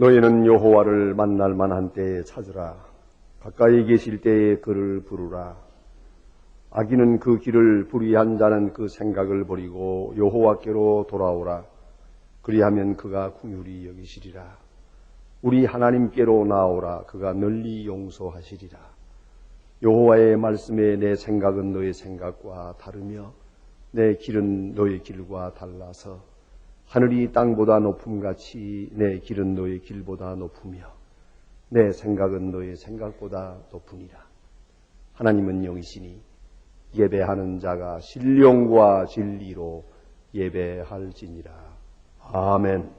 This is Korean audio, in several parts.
너희는 여호와를 만날 만한 때에 찾으라. 가까이 계실 때에 그를 부르라. 악인은 그 길을 불의한 자는 그 생각을 버리고 여호와께로 돌아오라. 그리하면 그가 긍휼히 여기시리라. 우리 하나님께로 나오라. 그가 널리 용서하시리라. 여호와의 말씀에 내 생각은 너의 생각과 다르며 내 길은 너의 길과 달라서 하늘이 땅보다 높음같이 내 길은 너의 길보다 높으며 내 생각은 너의 생각보다 높으니라. 하나님은 영이시니 예배하는 자가 신령과 진리로 예배할지니라. 아멘.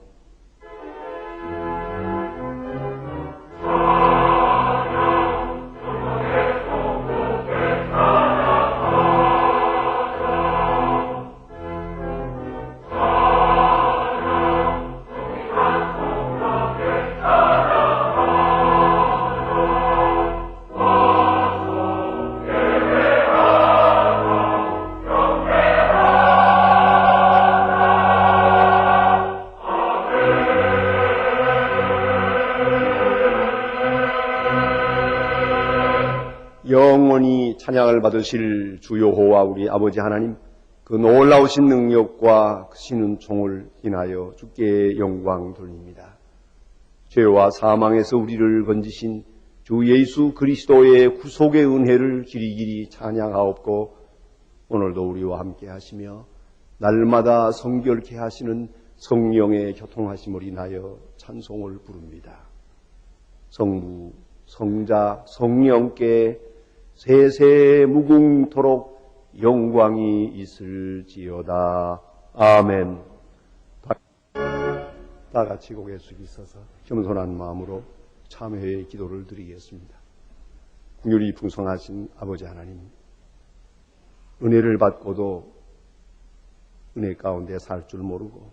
영원히 찬양을 받으실 주 여호와 우리 아버지 하나님, 그 놀라우신 능력과 크신 총을 인하여 주께 영광 돌립니다. 죄와 사망에서 우리를 건지신 주 예수 그리스도의 구속의 은혜를 길이길이 찬양하옵고, 오늘도 우리와 함께 하시며 날마다 성결케 하시는 성령의 교통하심을 인하여 찬송을 부릅니다. 성부, 성자, 성령께 세세 무궁토록 영광이 있을지어다. 아멘. 다 같이 고개 숙이셔서 겸손한 마음으로 참회의 기도를 드리겠습니다. 긍휼이 풍성하신 아버지 하나님, 은혜를 받고도 은혜 가운데 살 줄 모르고,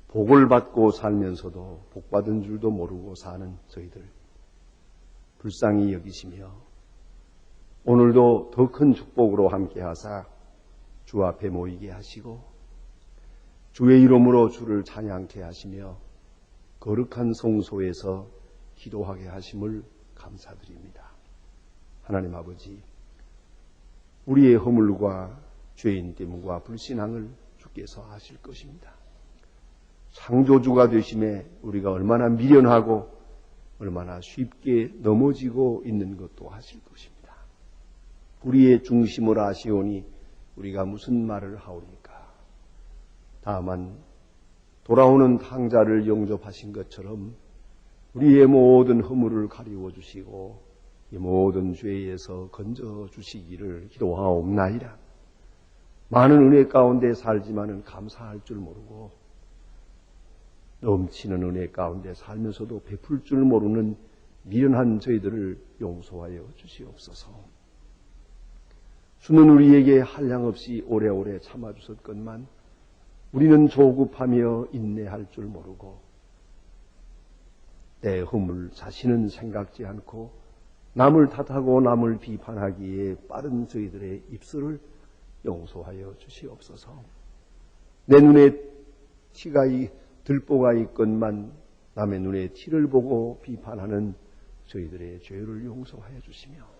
복을 받고 살면서도 복 받은 줄도 모르고 사는 저희들 불쌍히 여기시며, 오늘도 더 큰 축복으로 함께 하사 주 앞에 모이게 하시고 주의 이름으로 주를 찬양케 하시며 거룩한 성소에서 기도하게 하심을 감사드립니다. 하나님 아버지, 우리의 허물과 죄인됨과 불신앙을 주께서 아실 것입니다. 창조주가 되심에 우리가 얼마나 미련하고 얼마나 쉽게 넘어지고 있는 것도 아실 것입니다. 우리의 중심을 아시오니 우리가 무슨 말을 하오리까. 다만 돌아오는 탕자를 영접하신 것처럼 우리의 모든 허물을 가리워 주시고 이 모든 죄에서 건져 주시기를 기도하옵나이다. 많은 은혜 가운데 살지만은 감사할 줄 모르고, 넘치는 은혜 가운데 살면서도 베풀 줄 모르는 미련한 저희들을 용서하여 주시옵소서. 주는 우리에게 한량없이 오래오래 참아주셨건만 우리는 조급하며 인내할 줄 모르고 내 허물 자신은 생각지 않고 남을 탓하고 남을 비판하기에 빠른 저희들의 입술을 용서하여 주시옵소서. 내 눈에 들보가 있건만 남의 눈에 티를 보고 비판하는 저희들의 죄를 용서하여 주시며,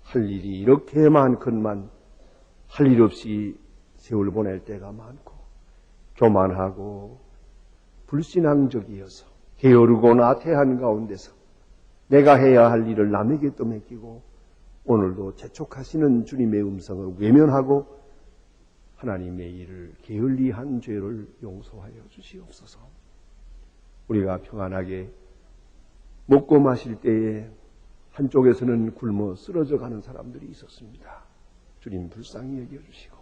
할 일이 이렇게 많건만 할 일 없이 세월 보낼 때가 많고 교만하고 불신앙적이어서 게으르고 나태한 가운데서 내가 해야 할 일을 남에게 떠맡기고 오늘도 재촉하시는 주님의 음성을 외면하고 하나님의 일을 게을리한 죄를 용서하여 주시옵소서. 우리가 평안하게 먹고 마실 때에 한쪽에서는 굶어 쓰러져 가는 사람들이 있었습니다. 주님 불쌍히 여겨주시고,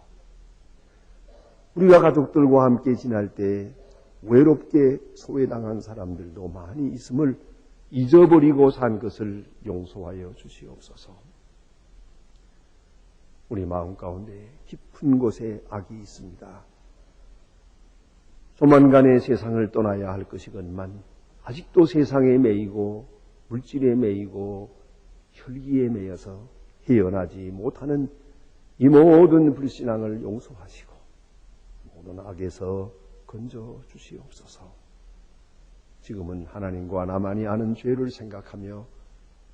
우리가 가족들과 함께 지날 때 외롭게 소외당한 사람들도 많이 있음을 잊어버리고 산 것을 용서하여 주시옵소서. 우리 마음 가운데 깊은 곳에 악이 있습니다. 조만간에 세상을 떠나야 할 것이건만 아직도 세상에 매이고 물질에 매이고 혈기에 매여서 헤어나지 못하는 이 모든 불신앙을 용서하시고 모든 악에서 건져 주시옵소서. 지금은 하나님과 나만이 아는 죄를 생각하며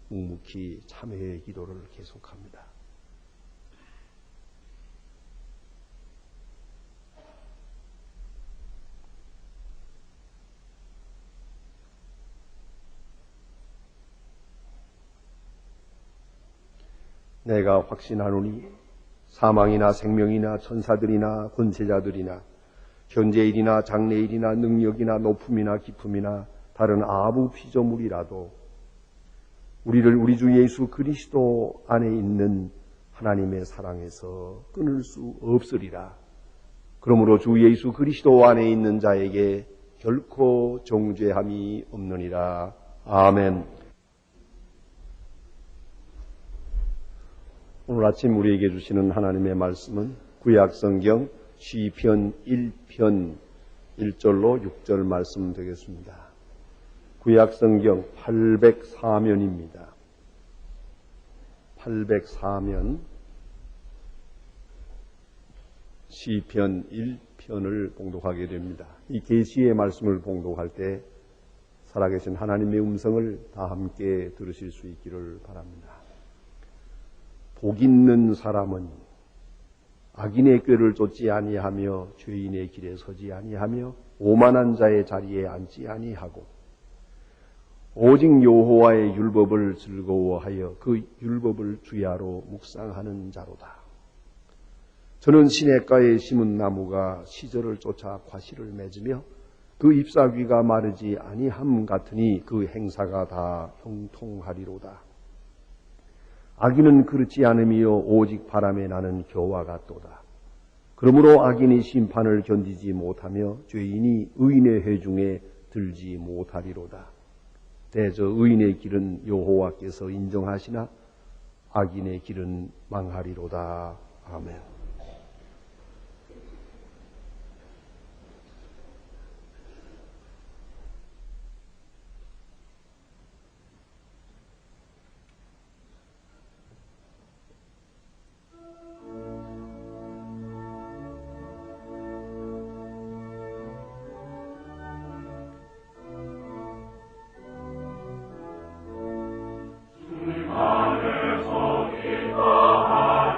묵묵히 참회의 기도를 계속합니다. 내가 확신하노니 사망이나 생명이나 천사들이나 권세자들이나 현재일이나 장래일이나 능력이나 높음이나 깊음이나 다른 아무 피조물이라도 우리를 우리 주 예수 그리스도 안에 있는 하나님의 사랑에서 끊을 수 없으리라. 그러므로 주 예수 그리스도 안에 있는 자에게 결코 정죄함이 없느니라. 아멘. 오늘 아침 우리에게 주시는 하나님의 말씀은 구약성경 시편 1편 1절로 6절 말씀 되겠습니다. 구약성경 804면입니다. 804면 시편 1편을 봉독하게 됩니다. 이 계시의 말씀을 봉독할 때 살아계신 하나님의 음성을 다 함께 들으실 수 있기를 바랍니다. 복 있는 사람은 악인의 꾀를 쫓지 아니하며 죄인의 길에 서지 아니하며 오만한 자의 자리에 앉지 아니하고 오직 여호와의 율법을 즐거워하여 그 율법을 주야로 묵상하는 자로다. 저는 시냇가에 심은 나무가 시절을 쫓아 과실을 맺으며 그 잎사귀가 마르지 아니함 같으니 그 행사가 다 형통하리로다. 악인은 그렇지 않으며 오직 바람에 나는 겨와 같도다. 그러므로 악인이 심판을 견디지 못하며 죄인이 의인의 회중에 들지 못하리로다. 대저 의인의 길은 여호와께서 인정하시나 악인의 길은 망하리로다. 아멘. 안에서 기도하라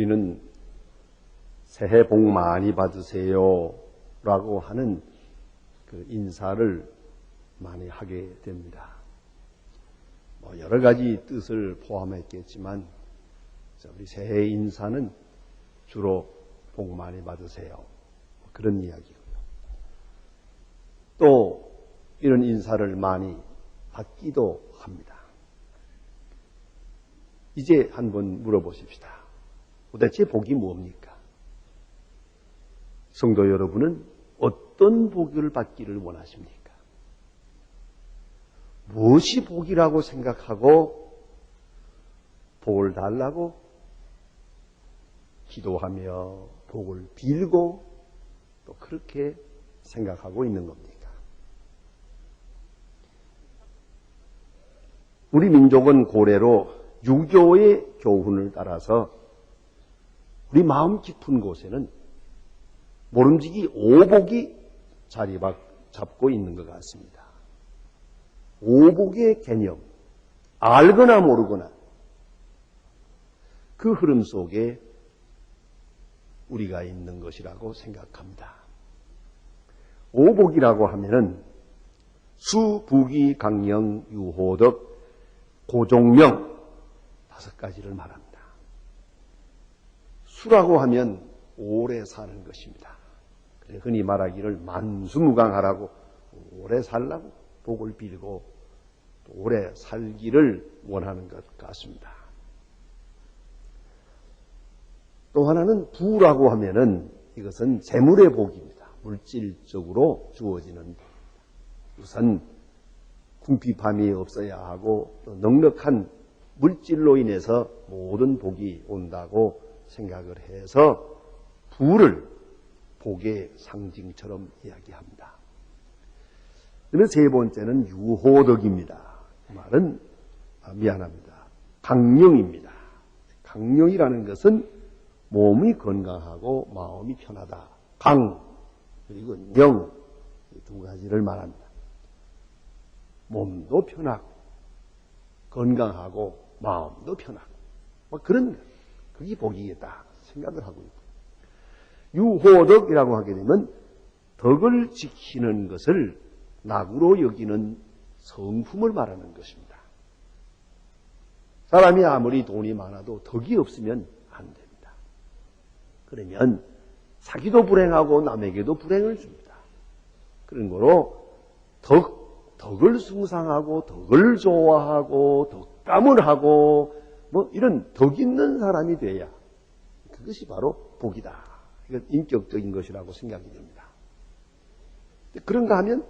우리는 새해 복 많이 받으세요 라고 하는 그 인사를 많이 하게 됩니다. 여러 가지 뜻을 포함했겠지만 우리 새해 인사는 주로 복 많이 받으세요. 그런 이야기고요. 또 이런 인사를 많이 받기도 합니다. 이제 한번 물어보십시다. 도대체 복이 뭡니까? 성도 여러분은 어떤 복을 받기를 원하십니까? 무엇이 복이라고 생각하고 복을 달라고 기도하며 복을 빌고 또 그렇게 생각하고 있는 겁니까? 우리 민족은 고래로 유교의 교훈을 따라서 우리 마음 깊은 곳에는 모름지기 오복이 자리 잡고 있는 것 같습니다. 오복의 개념, 알거나 모르거나 그 흐름 속에 우리가 있는 것이라고 생각합니다. 오복이라고 하면은 수, 부기, 강령, 유호덕, 고종명 5가지를 말합니다. 수라고 하면 오래 사는 것입니다. 흔히 말하기를 만수무강하라고 오래 살라고 복을 빌고 오래 살기를 원하는 것 같습니다. 또 하나는 부라고 하면은 이것은 재물의 복입니다. 물질적으로 주어지는 복입니다. 우선 궁핍함이 없어야 하고 또 넉넉한 물질로 인해서 모든 복이 온다고 생각을 해서 부를 복의 상징처럼 이야기합니다. 그러면 세 번째는 유호덕입니다. 그 말은 미안합니다. 강령입니다. 강령이라는 것은 몸이 건강하고 마음이 편하다. 강 그리고 령 두 가지를 말합니다. 몸도 편하고 건강하고 마음도 편하고 그런 그게 복이겠다 생각을 하고 있고 유호덕이라고 하게 되면 덕을 지키는 것을 낙으로 여기는 성품을 말하는 것입니다. 사람이 아무리 돈이 많아도 덕이 없으면 안 됩니다. 그러면 자기도 불행하고 남에게도 불행을 줍니다. 그런 거로 덕을 숭상하고 덕을 좋아하고 덕감을 하고 이런 덕 있는 사람이 돼야 그것이 바로 복이다. 이건 인격적인 것이라고 생각이 됩니다. 그런가 하면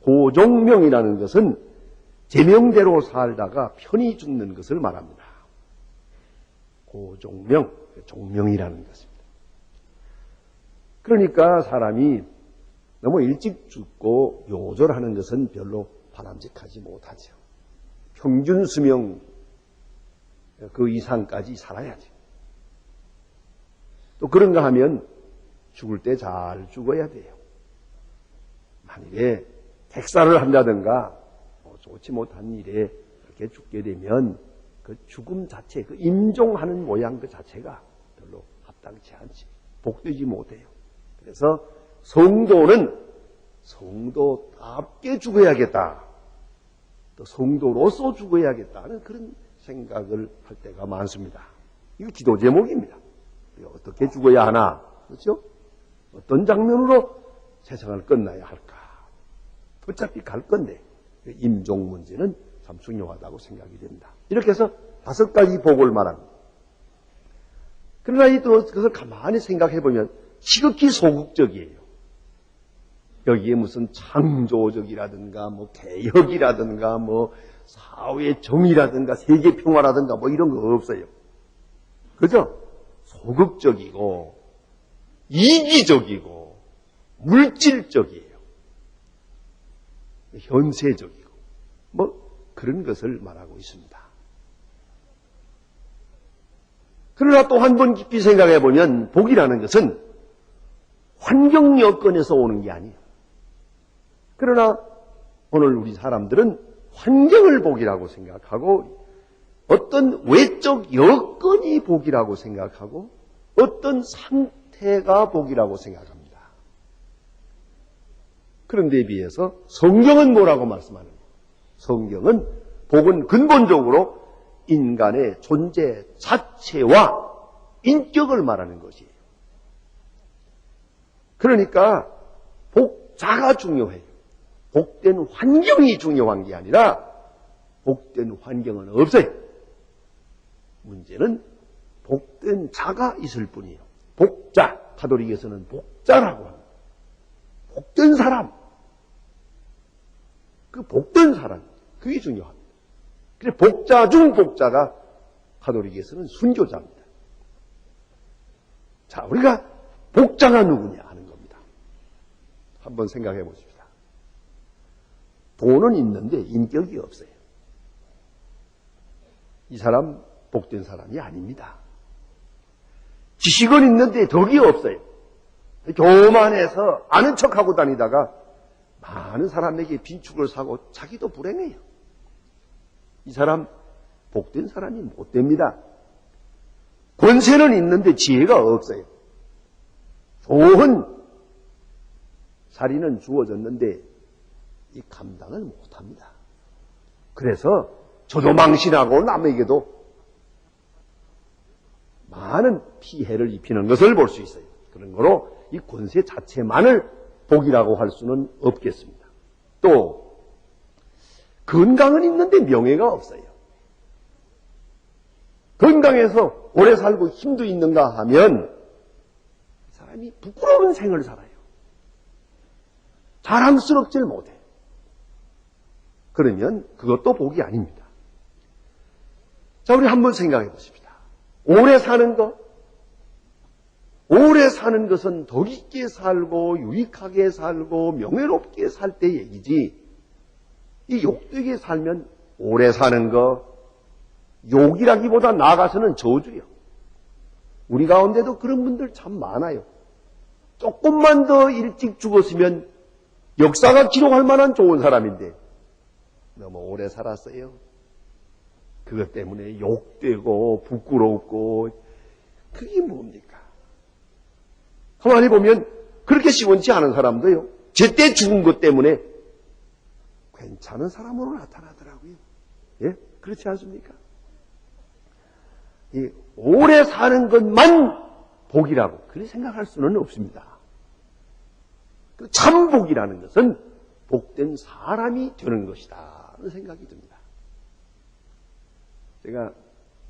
고종명이라는 것은 제명대로 살다가 편히 죽는 것을 말합니다. 고종명, 종명이라는 것입니다. 그러니까 사람이 너무 일찍 죽고 요절하는 것은 별로 바람직하지 못하죠. 평균 수명 그 이상까지 살아야죠. 또 그런가 하면 죽을 때 잘 죽어야 돼요. 만일에 백사를 한다든가 좋지 못한 일에 그렇게 죽게 되면 그 죽음 자체, 그 임종하는 모양 그 자체가 별로 합당치 않지. 복되지 못해요. 그래서 성도는 성도답게 죽어야겠다. 또 성도로서 죽어야겠다는 그런 생각을 할 때가 많습니다. 이거 기도 제목입니다. 어떻게 죽어야 하나? 그렇죠? 어떤 장면으로 세상을 끝나야 할까? 어차피 갈 건데 임종 문제는 참 중요하다고 생각이 됩니다. 이렇게 해서 5가지 복을 말합니다. 그러나 또 그것을 가만히 생각해 보면 지극히 소극적이에요. 여기에 무슨 창조적이라든가 개혁이라든가 사회 정의라든가 세계 평화라든가 이런 거 없어요. 그죠? 소극적이고 이기적이고 물질적이에요. 현세적이고 그런 것을 말하고 있습니다. 그러나 또 한 번 깊이 생각해 보면 복이라는 것은 환경 여건에서 오는 게 아니에요. 그러나 오늘 우리 사람들은 환경을 복이라고 생각하고 어떤 외적 여건이 복이라고 생각하고 어떤 상태가 복이라고 생각합니다. 그런데 비해서 성경은 뭐라고 말씀하는 거예요? 성경은 복은 근본적으로 인간의 존재 자체와 인격을 말하는 것이에요. 그러니까 복자가 중요해요. 복된 환경이 중요한 게 아니라 복된 환경은 없어요. 문제는 복된 자가 있을 뿐이에요. 복자, 가톨릭에서는 복자라고 합니다. 복된 사람. 그 복된 사람, 그게 중요합니다. 그래서 복자 중 복자가 가톨릭에서는 순교자입니다. 자, 우리가 복자가 누구냐 하는 겁니다. 한번 생각해 보십시다. 돈은 있는데 인격이 없어요. 이 사람 복된 사람이 아닙니다. 지식은 있는데 덕이 없어요. 교만해서 아는 척하고 다니다가 많은 사람에게 빈축을 사고 자기도 불행해요. 이 사람 복된 사람이 못 됩니다. 권세는 있는데 지혜가 없어요. 좋은 자리는 주어졌는데 이 감당을 못합니다. 그래서 저도 망신하고 남에게도 많은 피해를 입히는 것을 볼 수 있어요. 그런 거로 이 권세 자체만을 복이라고 할 수는 없겠습니다. 또 건강은 있는데 명예가 없어요. 건강해서 오래 살고 힘도 있는가 하면 사람이 부끄러운 생을 살아요. 자랑스럽질 못해. 그러면 그것도 복이 아닙니다. 자, 우리 한번 생각해 보십시다. 오래 사는 것, 오래 사는 것은 덕 있게 살고 유익하게 살고 명예롭게 살 때 얘기지, 이 욕되게 살면 오래 사는 것, 욕이라기보다 나아가서는 저주예요. 우리 가운데도 그런 분들 참 많아요. 조금만 더 일찍 죽었으면 역사가 기록할 만한 좋은 사람인데 너무 오래 살았어요. 그것 때문에 욕되고 부끄럽고, 그게 뭡니까? 가만히 보면 그렇게 시원치 않은 사람도요, 제때 죽은 것 때문에 괜찮은 사람으로 나타나더라고요. 예? 그렇지 않습니까? 이 오래 사는 것만 복이라고 그렇게 생각할 수는 없습니다. 참 복이라는 것은 복된 사람이 되는 것이다 하는 생각이 듭니다. 제가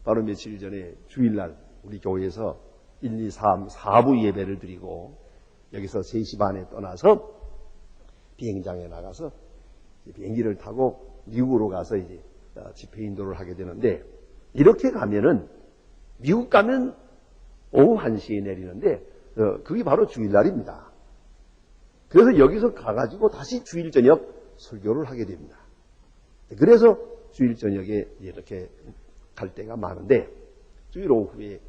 바로 며칠 전에 주일날 우리 교회에서 1, 2, 3, 4부 예배를 드리고 여기서 3시 반에 떠나서 비행장에 나가서 비행기를 타고 미국으로 가서 이제 집회 인도를 하게 되는데, 이렇게 가면은 미국 가면 오후 1시에 내리는데 그게 바로 주일날입니다. 그래서 여기서 가가지고 다시 주일 저녁 설교를 하게 됩니다. 그래서 주일 저녁에 이렇게 갈 때가 많은데, 주일 오후에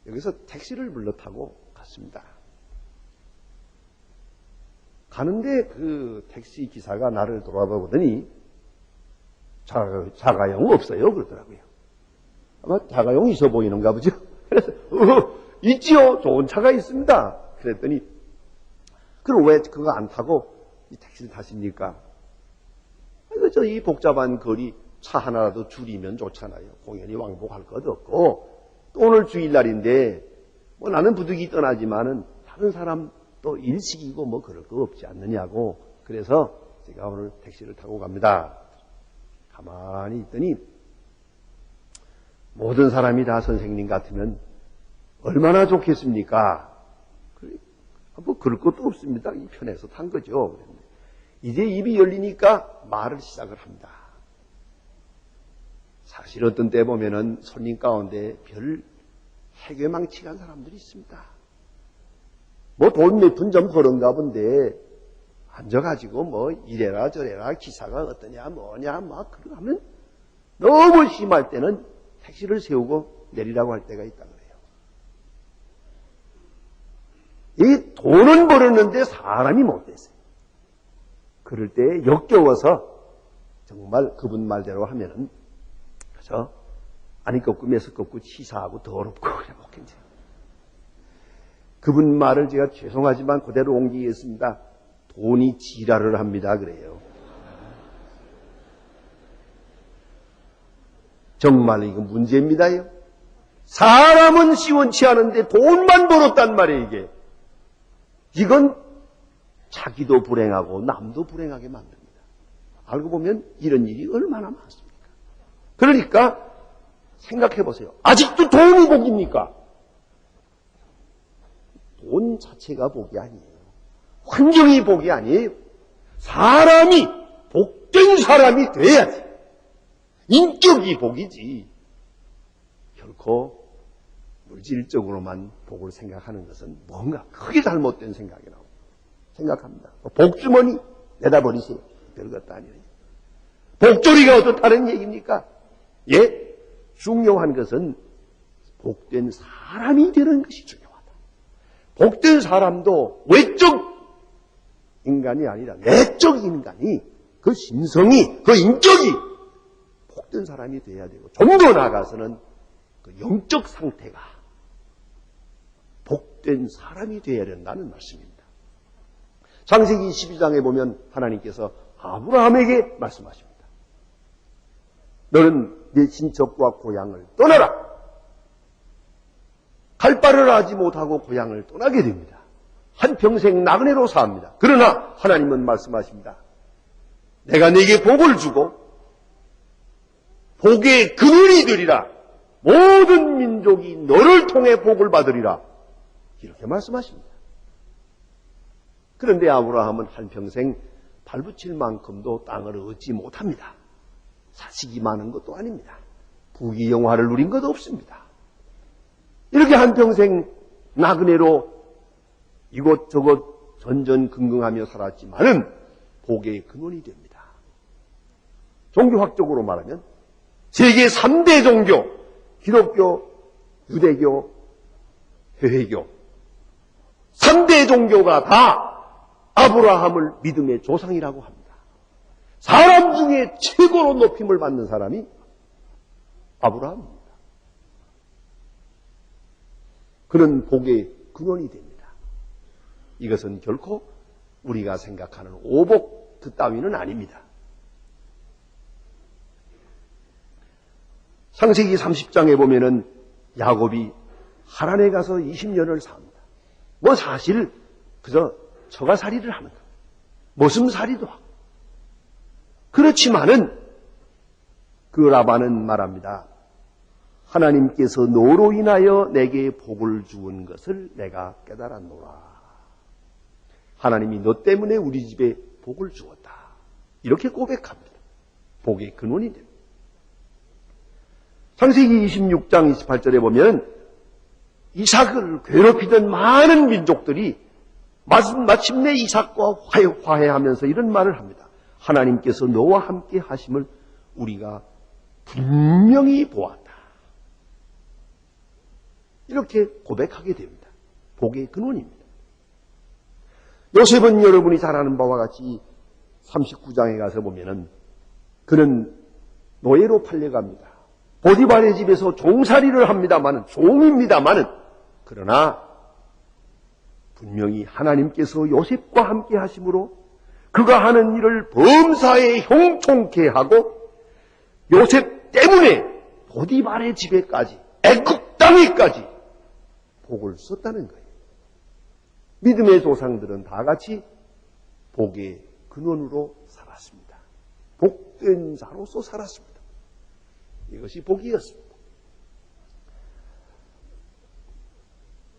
여기서 택시를 불러 타고 갔습니다. 가는데 그 택시 기사가 나를 돌아보더니 자가용 없어요 그러더라고요. 아마 자가용이 있어 보이는가 보죠. 그래서 있지요, 좋은 차가 있습니다. 그랬더니 그럼 왜 그거 안 타고 이 택시를 타십니까? 저 이 복잡한 거리 차 하나라도 줄이면 좋잖아요. 공연히 왕복할 것도 없고, 또 오늘 주일날인데 뭐 나는 부득이 떠나지만은 다른 사람 또 일식이고 뭐 그럴 거 없지 않느냐고, 그래서 제가 오늘 택시를 타고 갑니다. 가만히 있더니 모든 사람이 다 선생님 같으면 얼마나 좋겠습니까? 뭐 그럴 것도 없습니다. 이 편에서 탄 거죠. 이제 입이 열리니까 말을 시작을 합니다. 사실 어떤 때 보면은 손님 가운데 별 해괴망측한 사람들이 있습니다. 뭐 돈 몇 푼 좀 벌은가 본데 앉아가지고 뭐 이래라 저래라 기사가 어떠냐 뭐냐 막 그러고 하면 너무 심할 때는 택시를 세우고 내리라고 할 때가 있다 그래요. 이 돈은 벌었는데 사람이 못 됐어요. 그럴 때 역겨워서 정말 그분 말대로 하면은 그죠? 아니 꺾고 매서 꺾고 치사하고 더럽고 그래 먹겠지. 그분 말을 제가 죄송하지만 그대로 옮기겠습니다. 돈이 지랄을 합니다. 그래요. 정말 이거 문제입니다요. 사람은 시원치 않은데 돈만 벌었단 말이에요, 이게. 이건 자기도 불행하고 남도 불행하게 만듭니다. 알고 보면 이런 일이 얼마나 많습니까? 그러니까 생각해 보세요. 아직도 돈이 복입니까? 돈 자체가 복이 아니에요. 환경이 복이 아니에요. 사람이 복된 사람이 돼야지. 인격이 복이지. 결코 물질적으로만 복을 생각하는 것은 뭔가 크게 잘못된 생각이라고 생각합니다. 복주머니 내다 버리세요. 별것도 아니에요. 복조리가 어떻다는 얘기입니까? 예? 중요한 것은 복된 사람이 되는 것이 중요하다. 복된 사람도 외적 인간이 아니라 내적 인간이 그 심성이 그 인격이 복된 사람이 돼야 되고 좀 더 나아가서는 그 영적 상태가 복된 사람이 되어야 된다는 말씀입니다. 창세기 12장에 보면 하나님께서 아브라함에게 말씀하십니다. 너는 내 친척과 고향을 떠나라. 갈 바를 하지 못하고 고향을 떠나게 됩니다. 한평생 나그네로 삽니다. 그러나 하나님은 말씀하십니다. 내가 네게 복을 주고 복의 근원이 되리라. 모든 민족이 너를 통해 복을 받으리라. 이렇게 말씀하십니다. 그런데 아브라함은 한평생 발붙일 만큼도 땅을 얻지 못합니다. 자식이 많은 것도 아닙니다. 부귀영화를 누린 것도 없습니다. 이렇게 한평생 나그네로 이곳저곳 전전긍긍하며 살았지만은 복의 근원이 됩니다. 종교학적으로 말하면 세계 3대 종교, 기독교, 유대교, 회회교 3대 종교가 다 아브라함을 믿음의 조상이라고 합니다. 사람 중에 최고로 높임을 받는 사람이 아브라함입니다. 그는 복의 근원이 됩니다. 이것은 결코 우리가 생각하는 오복 그 따위는 아닙니다. 창세기 30장에 보면은 야곱이 하란에 가서 20년을 삽니다. 뭐 사실 그저 처가살이를 하는 겁니다. 머슴살이도 하고. 그렇지만은 그 라반은 말합니다. 하나님께서 너로 인하여 내게 복을 주은 것을 내가 깨달았노라. 하나님이 너 때문에 우리 집에 복을 주었다. 이렇게 고백합니다. 복의 근원이 됩니다. 창세기 26장 28절에 보면 이삭을 괴롭히던 많은 민족들이 마침내 이삭과 화해하면서 이런 말을 합니다. 하나님께서 너와 함께 하심을 우리가 분명히 보았다. 이렇게 고백하게 됩니다. 복의 근원입니다. 요셉은 여러분이 잘 아는 바와 같이 39장에 가서 보면은 그는 노예로 팔려갑니다. 보디발의 집에서 종살이를 합니다마는, 종입니다마는, 그러나 분명히 하나님께서 요셉과 함께 하심으로 그가 하는 일을 범사에 형통케 하고 요셉 때문에 보디발의 집에까지, 애굽 땅에까지 복을 썼다는 거예요. 믿음의 조상들은 다 같이 복의 근원으로 살았습니다. 복된 자로서 살았습니다. 이것이 복이었습니다.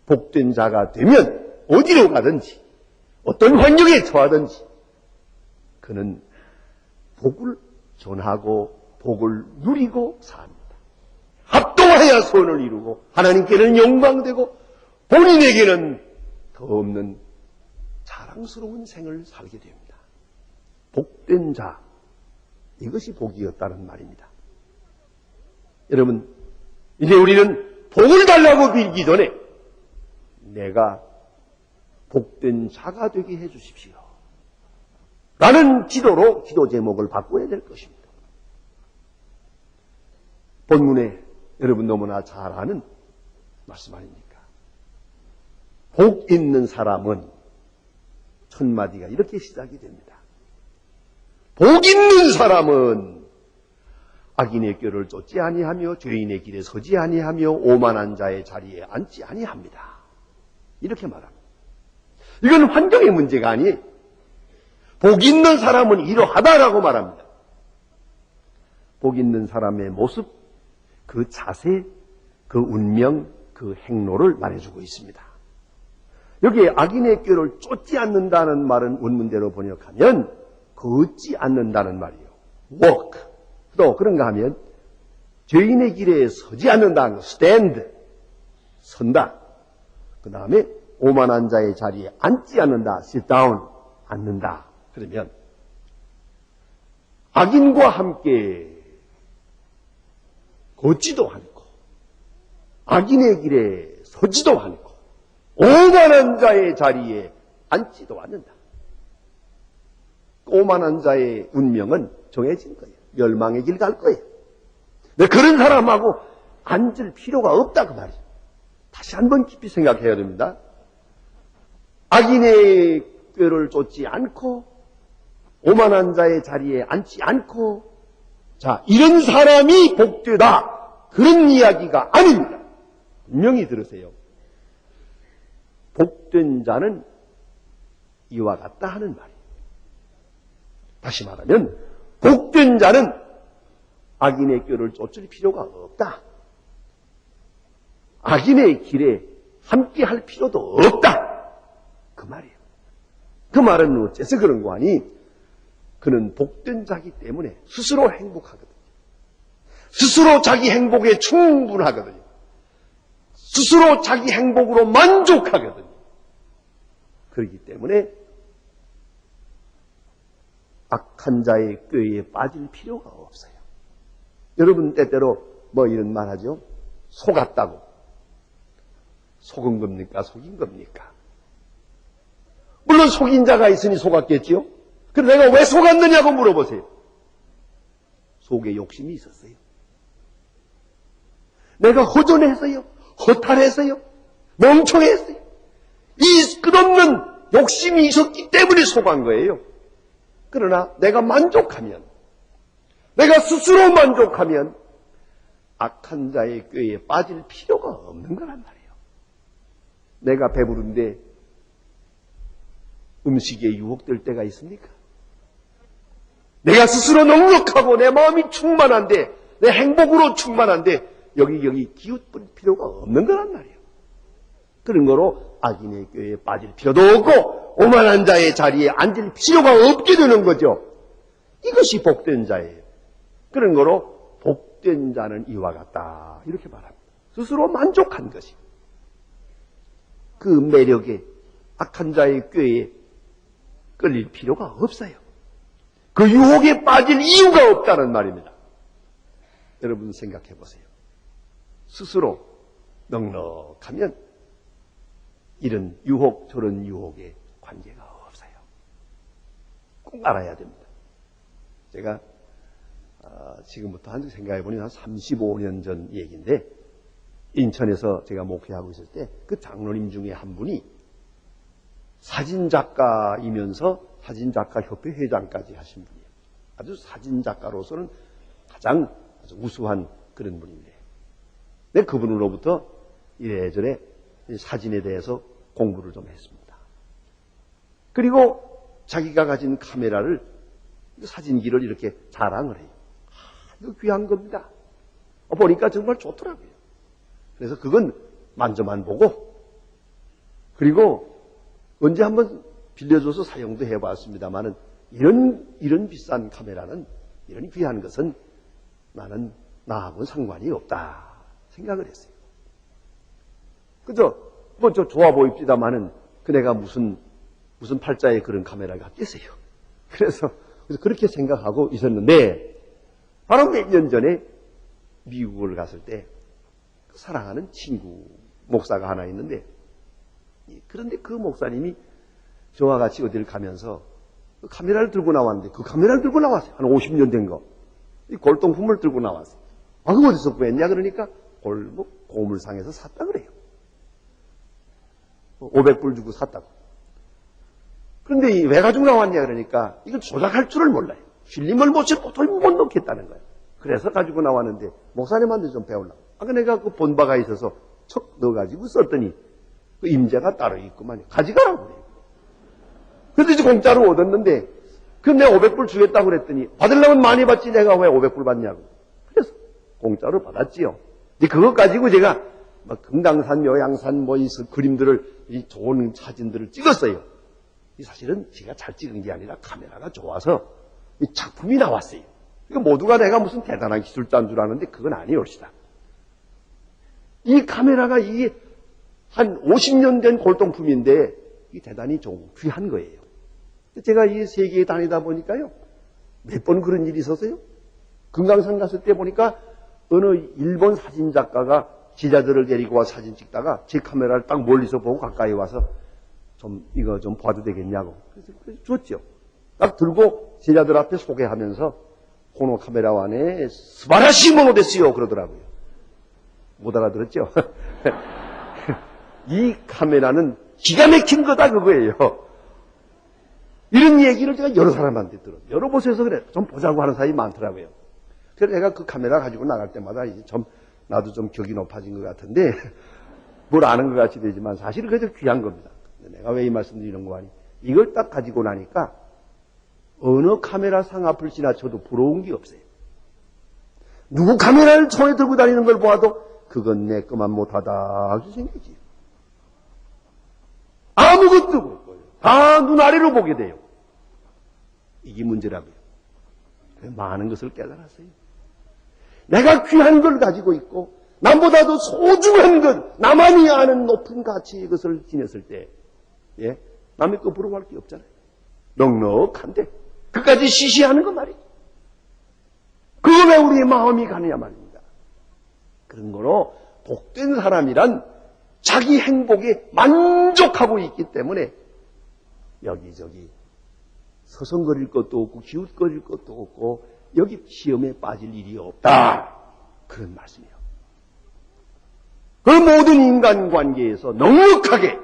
복된 자가 되면 어디로 가든지 어떤 환경에 처하든지 그는 복을 전하고 복을 누리고 삽니다. 합동하여 소원을 이루고 하나님께는 영광되고 본인에게는 더 없는 자랑스러운 생을 살게 됩니다. 복된 자, 이것이 복이었다는 말입니다. 여러분, 이제 우리는 복을 달라고 빌기 전에 내가 복된 자가 되게 해 주십시오. 라는 기도로 기도 제목을 바꿔야 될 것입니다. 본문에 여러분 너무나 잘 아는 말씀 아닙니까? 복 있는 사람은 첫 마디가 이렇게 시작이 됩니다. 복 있는 사람은 악인의 꾀를 쫓지 아니하며 죄인의 길에 서지 아니하며 오만한 자의 자리에 앉지 아니합니다. 이렇게 말합니다. 이건 환경의 문제가 아니에요. 복 있는 사람은 이러하다라고 말합니다. 복 있는 사람의 모습, 그 자세, 그 운명, 그 행로를 말해주고 있습니다. 여기에 악인의 꾀를 쫓지 않는다는 말은 원문대로 번역하면 걷지 않는다는 말이에요. walk. 또 그런가 하면 죄인의 길에 서지 않는다는 거, stand. 선다. 그 다음에 오만한 자의 자리에 앉지 않는다, sit down. 앉는다. 그러면 악인과 함께 걷지도 않고 악인의 길에 서지도 않고 오만한 자의 자리에 앉지도 않는다. 오만한 자의 운명은 정해진 거예요. 멸망의 길 갈 거예요. 근데 그런 사람하고 앉을 필요가 없다 그 말이죠. 다시 한번 깊이 생각해야 됩니다. 악인의 꾀를 쫓지 않고 오만한 자의 자리에 앉지 않고 자 이런 사람이 복되다 그런 이야기가 아닙니다. 분명히 들으세요. 복된 자는 이와 같다 하는 말이에요. 다시 말하면 복된 자는 악인의 꾀를 쫓을 필요가 없다. 악인의 길에 함께 할 필요도 없다. 그 말이에요. 그 말은 어째서 그런 거 아니? 그는 복된 자기 때문에 스스로 행복하거든요. 스스로 자기 행복에 충분하거든요. 스스로 자기 행복으로 만족하거든요. 그렇기 때문에 악한 자의 꾀에 빠질 필요가 없어요. 여러분 때때로 뭐 이런 말 하죠? 속았다고. 속은 겁니까? 속인 겁니까? 물론 속인 자가 있으니 속았겠지요? 그럼 내가 왜 속았느냐고 물어보세요. 속에 욕심이 있었어요. 내가 허전했어요. 허탈했어요. 멍청했어요. 이 끝없는 욕심이 있었기 때문에 속은 거예요. 그러나 내가 만족하면, 내가 스스로 만족하면 악한 자의 꾀에 빠질 필요가 없는 거란 말이에요. 내가 배부른데 음식에 유혹될 때가 있습니까? 내가 스스로 넉넉하고 내 마음이 충만한데, 내 행복으로 충만한데 여기 기웃을 필요가 없는 거란 말이에요. 그런 거로 악인의 꾀에 빠질 필요도 없고 오만한 자의 자리에 앉을 필요가 없게 되는 거죠. 이것이 복된 자예요. 그런 거로 복된 자는 이와 같다 이렇게 말합니다. 스스로 만족한 것이 그 매력에 악한 자의 꾀에 끌릴 필요가 없어요. 그 유혹에 빠질 이유가 없다는 말입니다. 여러분 생각해 보세요. 스스로 넉넉하면 이런 유혹 저런 유혹에 관계가 없어요. 꼭 알아야 됩니다. 제가 지금부터 한 생각해 보니 한 35년 전 얘기인데 인천에서 제가 목회하고 있을 때 그 장로님 중에 한 분이 사진작가이면서 사진작가협회 회장까지 하신 분이에요. 아주 사진작가로서는 가장 아주 우수한 그런 분인데 내 그분으로부터 이래저래 사진에 대해서 공부를 좀 했습니다. 그리고 자기가 가진 카메라를 사진기를 이렇게 자랑을 해요. 이거 귀한 겁니다. 보니까 정말 좋더라고요. 그래서 그건 만져만 보고 그리고 언제 한번 빌려줘서 사용도 해봤습니다만은 이런 비싼 카메라는 이런 귀한 것은 나는 나하고는 상관이 없다 생각을 했어요. 그죠? 뭐 저 좋아 보입니다만은 그 내가 무슨 팔자에 그런 카메라가 있겠어요. 그래서 그렇게 생각하고 있었는데 바로 몇 년 전에 미국을 갔을 때 사랑하는 친구 목사가 하나 있는데 그런데 그 목사님이 저와 같이 어디를 가면서 그 카메라를 들고 나왔는데 그 카메라를 들고 나왔어요. 한 50년 된 거. 이 골동품을 들고 나왔어요. 그거 어디서 구했냐 그러니까 골목 고물상에서 샀다 그래요. 500불 주고 샀다고. 그런데 왜 가지고 나왔냐 그러니까 이걸 조작할 줄을 몰라요. 필름을 못 넣겠다는 거예요. 그래서 가지고 나왔는데 목사님한테 좀 배우려고. 아까 내가 그 본바가 있어서 척 넣어가지고 썼더니 그 임자가 따로 있구만. 가져가라고 그래요. 그래서 이제 공짜로 얻었는데 그럼 내가 500불 주겠다고 그랬더니 받으려면 많이 받지 내가 왜 500불 받냐고. 그래서 공짜로 받았지요. 근데 그것 가지고 제가 막 금강산, 요양산 뭐 이 그림들을 이 좋은 사진들을 찍었어요. 이 사실은 제가 잘 찍은 게 아니라 카메라가 좋아서 이 작품이 나왔어요. 이거 모두가 내가 무슨 대단한 기술자인 줄 아는데 그건 아니옵시다. 이 카메라가 이게 한 50년 된 골동품인데 이 대단히 귀한 거예요. 제가 이 세계에 다니다 보니까요. 몇 번 그런 일이 있었어요. 금강산 갔을 때 보니까 어느 일본 사진 작가가 제자들을 데리고 와 사진 찍다가 제 카메라를 딱 멀리서 보고 가까이 와서 이거 좀 봐도 되겠냐고. 그래서 줬죠. 딱 들고 제자들 앞에 소개하면서 고노 카메라 안에 스바라시 모노 데스요 그러더라고요. 못 알아들었죠? 이 카메라는 기가 막힌 거다 그거예요. 이런 얘기를 제가 여러 사람한테 들어요. 여러 곳에서 그래. 좀 보자고 하는 사람이 많더라고요. 그래서 내가 그 카메라 가지고 나갈 때마다 이제 나도 좀 격이 높아진 것 같은데 뭘 아는 것 같이 되지만 사실은 그저 귀한 겁니다. 내가 왜 이 말씀드리는 거 아니? 이걸 딱 가지고 나니까 어느 카메라 상 앞을 지나쳐도 부러운 게 없어요. 누구 카메라를 손에 들고 다니는 걸 보아도 그건 내 것만 못하다 하게 생기지. 아무것도 못 보여요. 다 눈 아래로 보게 돼요. 이게 문제라고요. 많은 것을 깨달았어요. 내가 귀한 걸 가지고 있고 남보다도 소중한 것, 나만이 아는 높은 가치의 것을 지녔을 때 남의 거 부러워할 게 없잖아요. 넉넉한데 그까지 시시하는 거 말이죠. 그거 왜 우리의 마음이 가느냐 말입니다. 그런 거로 복된 사람이란 자기 행복에 만족하고 있기 때문에 여기저기 서성거릴 것도 없고 기웃거릴 것도 없고 여기 시험에 빠질 일이 없다. 그런 말씀이에요. 그 모든 인간관계에서 넉넉하게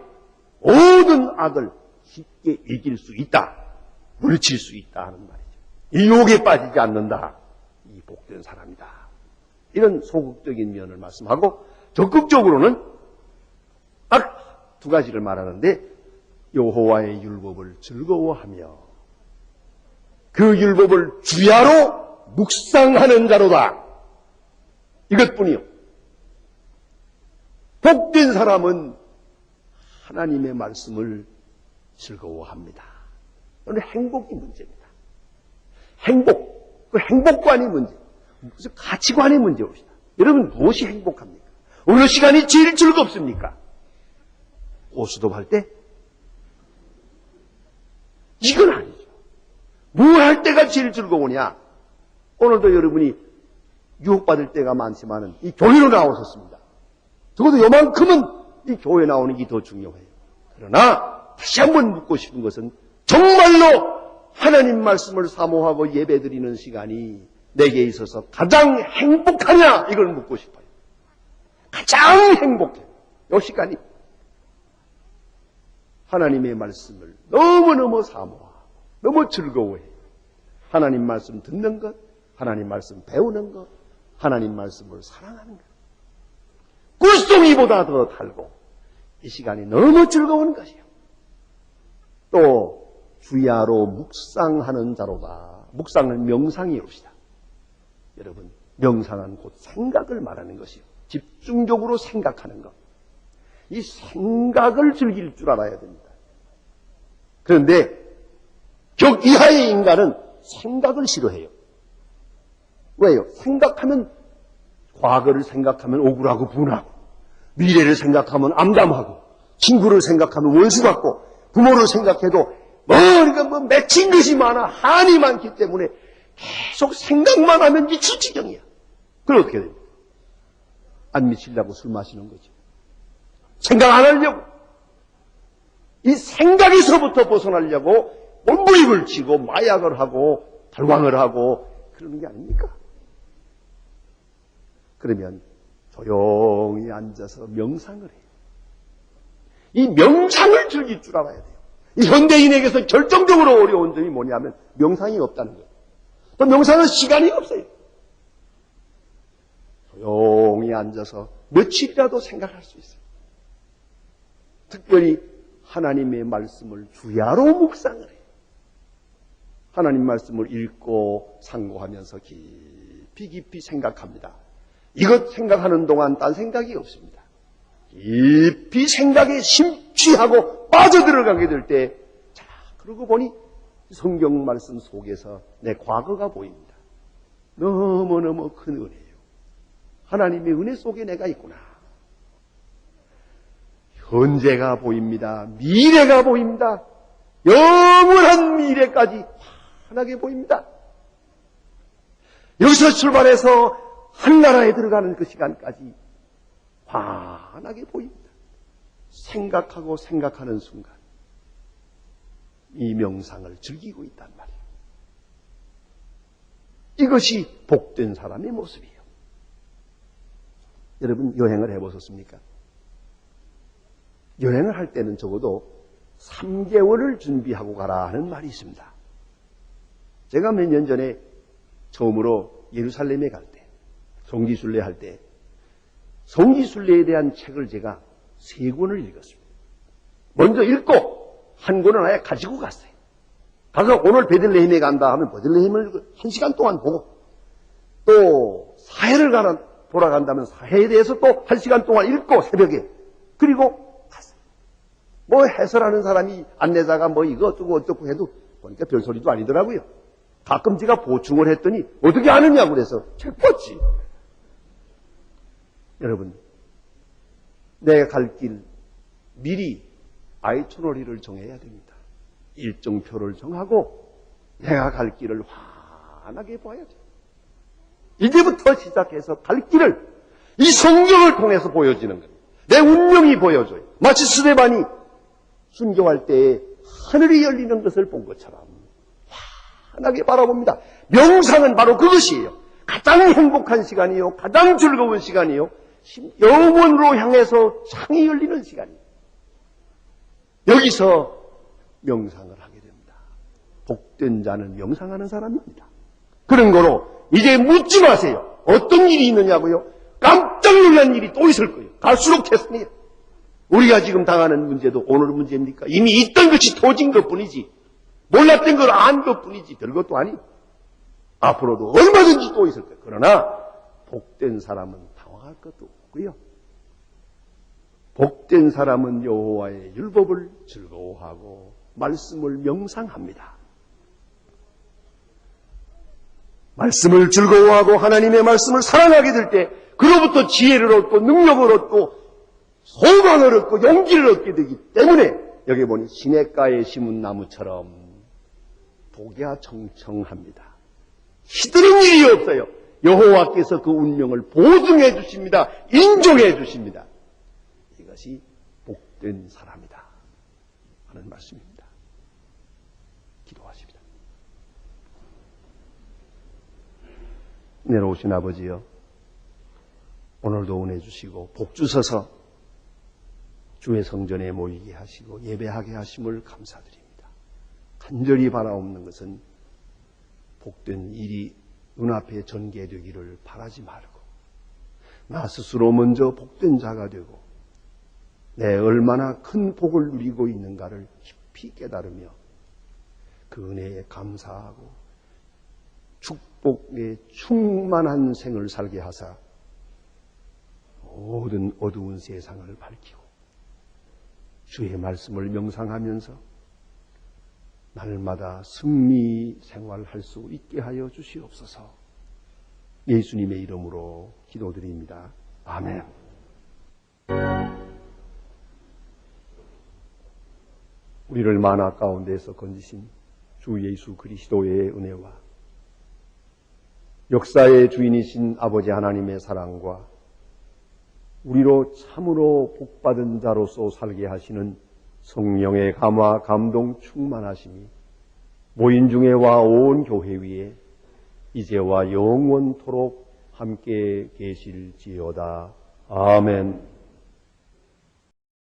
모든 악을 쉽게 이길 수 있다. 물리칠 수 있다 하는 말이죠. 이 유혹에 빠지지 않는다. 이 복된 사람이다. 이런 소극적인 면을 말씀하고 적극적으로는 딱 두 가지를 말하는데 여호와의 율법을 즐거워하며 그 율법을 주야로 묵상하는 자로다. 이것뿐이요. 복된 사람은 하나님의 말씀을 즐거워합니다. 이건 행복이 문제입니다. 행복, 그 행복관이 문제, 무슨 가치관의 문제입니다. 여러분 무엇이 행복합니까? 어느 시간이 제일 즐겁습니까? 고스톱할 때? 이건 아니죠. 뭐 할 때가 제일 즐거우냐? 오늘도 여러분이 유혹받을 때가 많지만은 이 교회로 나오셨습니다. 적어도 요만큼은 이 교회 나오는 게 더 중요해요. 그러나 다시 한번 묻고 싶은 것은 정말로 하나님 말씀을 사모하고 예배드리는 시간이 내게 있어서 가장 행복하냐? 이걸 묻고 싶어요. 가장 행복해요. 이 시간이 하나님의 말씀을 너무너무 사모하고 너무 즐거워해요. 하나님 말씀 듣는 것, 하나님 말씀 배우는 것, 하나님 말씀을 사랑하는 것. 꿀송이보다 더 달고 이 시간이 너무 즐거운 것이요. 또 주야로 묵상하는 자로다. 묵상은 명상이옵시다. 여러분 명상은 곧 생각을 말하는 것이요. 집중적으로 생각하는 것. 이 생각을 즐길 줄 알아야 됩니다. 그런데 격 이하의 인간은 생각을 싫어해요. 왜요? 생각하면 과거를 생각하면 억울하고 분하고 미래를 생각하면 암담하고 친구를 생각하면 원수 같고 부모를 생각해도 머리가 맺힌 것이 많아 한이 많기 때문에 계속 생각만 하면 미칠 지경이야. 그럼 어떻게 됩니까? 안 미치려고 술 마시는 거지. 생각 안 하려고. 이 생각에서부터 벗어나려고 몸부림을 치고 마약을 하고 탈광을 하고 그러는 게 아닙니까? 그러면 조용히 앉아서 명상을 해요. 이 명상을 즐길 줄 알아야 돼요. 이 현대인에게서 결정적으로 어려운 점이 뭐냐면 명상이 없다는 거예요. 또 명상은 시간이 없어요. 조용히 앉아서 며칠이라도 생각할 수 있어요. 특별히 하나님의 말씀을 주야로 묵상을 해요. 하나님 말씀을 읽고 상고하면서 깊이 생각합니다. 이것 생각하는 동안 딴 생각이 없습니다. 깊이 생각에 심취하고 빠져들어가게 될 때, 자, 그러고 보니 성경 말씀 속에서 내 과거가 보입니다. 너무너무 큰 은혜예요. 하나님의 은혜 속에 내가 있구나. 현재가 보입니다. 미래가 보입니다. 영원한 미래까지 환하게 보입니다. 여기서 출발해서 한나라에 들어가는 그 시간까지 환하게 보입니다. 생각하고 생각하는 순간 이 명상을 즐기고 있단 말이에요. 이것이 복된 사람의 모습이에요. 여러분 여행을 해보셨습니까? 여행을 할 때는 적어도 3개월을 준비하고 가라 하는 말이 있습니다. 제가 몇 년 전에 처음으로 예루살렘에 갈 때, 성지순례 할 때, 성지순례에 대한 책을 제가 3권을 읽었습니다. 먼저 읽고 한 권은 아예 가지고 갔어요. 가서 오늘 베들레헴에 간다 하면 베들레헴을 1시간 동안 보고, 또 사해를 돌아간다면 사해에 대해서 또 1시간 동안 읽고 새벽에, 그리고 갔어요. 뭐 해설하는 사람이 안내자가 뭐 이거 어쩌고 해도 보니까 별소리도 아니더라고요. 가끔 제가 보충을 했더니 어떻게 아느냐고 그래서 책 봤지. 여러분, 내가 갈 길 미리 아이처너리를 정해야 됩니다. 일정표를 정하고 내가 갈 길을 환하게 봐야죠. 이제부터 시작해서 갈 길을 이 성경을 통해서 보여지는 겁니다. 내 운명이 보여줘요. 마치 스데반이 순교할 때에 하늘이 열리는 것을 본 것처럼 환하게 바라봅니다. 명상은 바로 그것이에요. 가장 행복한 시간이요, 가장 즐거운 시간이요, 영원으로 향해서 창이 열리는 시간이에요. 여기서 명상을 하게 됩니다. 복된 자는 명상하는 사람입니다. 그런 거로 이제 묻지 마세요. 어떤 일이 있느냐고요? 깜짝 놀란 일이 또 있을 거예요. 갈수록 tes네요. 우리가 지금 당하는 문제도 오늘 문제입니까? 이미 있던 것이 터진 것뿐이지, 몰랐던 걸 안 것뿐이지 별것도 아니에요. 앞으로도 얼마든지 또 있을 거예요. 그러나 복된 사람은 당황할 것도 없고요. 복된 사람은 여호와의 율법을 즐거워하고 말씀을 명상합니다. 말씀을 즐거워하고 하나님의 말씀을 사랑하게 될 때 그로부터 지혜를 얻고 능력을 얻고 소망을 얻고 용기를 얻게 되기 때문에 여기 보니 시냇가에 심은 나무처럼 복야 청청합니다. 시드는 일이 없어요. 여호와께서 그 운명을 보증해 주십니다. 인정해 주십니다. 이것이 복된 사람이다 하는 말씀입니다. 기도하십니다. 내려오신 아버지여, 오늘도 은혜 주시고 복 주셔서 주의 성전에 모이게 하시고 예배하게 하심을 감사드립니다. 간절히 바라옵는 것은 복된 일이 눈앞에 전개되기를 바라지 말고 나 스스로 먼저 복된 자가 되고 내 얼마나 큰 복을 누리고 있는가를 깊이 깨달으며 그 은혜에 감사하고 축복에 충만한 생을 살게 하사 모든 어두운 세상을 밝히고 주의 말씀을 명상하면서 날마다 승리 생활할 수 있게 하여 주시옵소서. 예수님의 이름으로 기도드립니다. 아멘. 우리를 만화 가운데서 건지신 주 예수 그리스도의 은혜와 역사의 주인이신 아버지 하나님의 사랑과 우리로 참으로 복받은 자로서 살게 하시는 성령의 감화 감동 충만하심이 모인 중에와 온 교회 위에 이제와 영원토록 함께 계실지어다. 아멘.